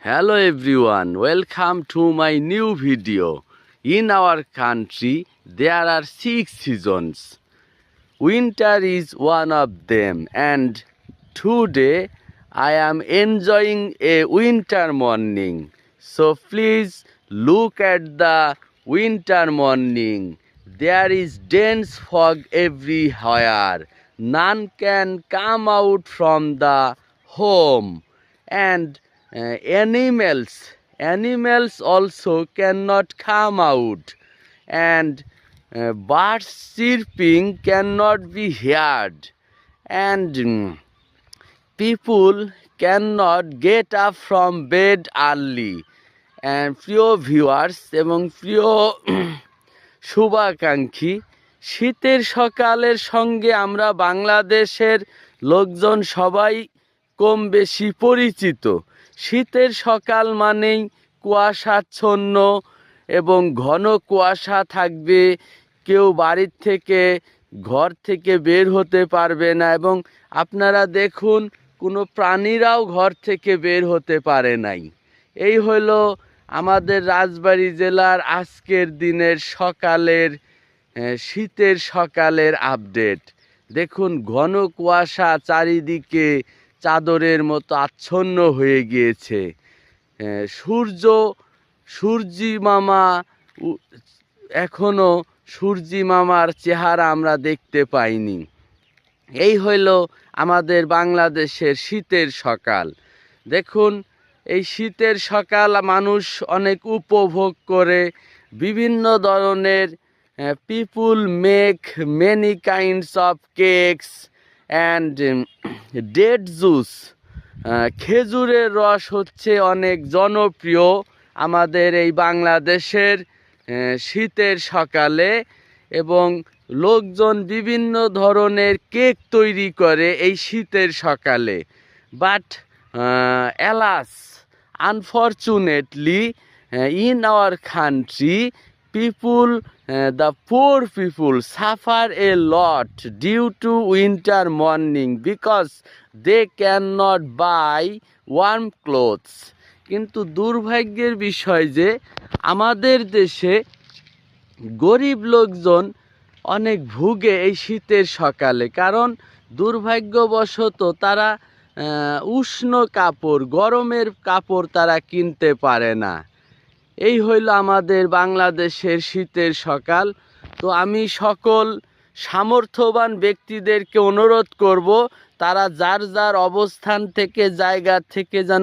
Hello everyone, welcome to my new video. In our country, there are 6 seasons. Winter is one of them, and today I am enjoying a winter morning. So please look at the winter morning. There is dense fog everywhere. None can come out from the home, and animals also cannot come out, and birds chirping cannot be heard, and people cannot get up from bed early. And প্রিয় viewers এবং প্রিয় শুভাকাঙ্ক্ষী, শীতের সকালের সঙ্গে আমরা বাংলাদেশের লোকজন সবাই কম বেশি পরিচিত। শীতের সকাল মানেই কুয়াশাচ্ছন্ন এবং ঘন কুয়াশা থাকবে, কেউ বাড়ির থেকে ঘর থেকে বের হতে পারবে না, এবং আপনারা দেখুন কোনো প্রাণীরাও ঘর থেকে বের হতে পারে নাই। এই হলো আমাদের রাজবাড়ী জেলার আজকের দিনের সকালের শীতের সকালের আপডেট। দেখুন ঘন কুয়াশা চারিদিকে চাদরের মতো আচ্ছন্ন হয়ে গিয়েছে। সূর্যি মামা এখনো সূর্যি মামার চেহারা আমরা দেখতে পাইনি। এই হইল আমাদের বাংলাদেশের শীতের সকাল। দেখুন এই শীতের সকাল মানুষ অনেক উপভোগ করে। বিভিন্ন ধরনের people make many kinds of cakes and date juice. খেজুরের রস হচ্ছে অনেক জনপ্রিয় আমাদের এই বাংলাদেশের শীতের সকালে, এবং লোকজন বিভিন্ন ধরনের কেক তৈরি করে এই শীতের সকালে। But alas, unfortunately, in our country, the poor people suffer a lot due to winter morning because they cannot buy warm clothes. কিন্তু দুর্ভাগ্যের বিষয় যে আমাদের দেশে গরিব লোকজন অনেক ভুগে এই শীতের সকালে, কারণ দুর্ভাগ্যবশত তারা উষ্ণ কাপড়, গরমের কাপড় তারা কিনতে পারে না। এই হইল আমাদের বাংলাদেশের শীতের সকাল। তো আমি সকল সামর্থ্যবান ব্যক্তিদেরকে অনুরোধ করব, তারা যার যার অবস্থান থেকে জায়গা থেকে যেন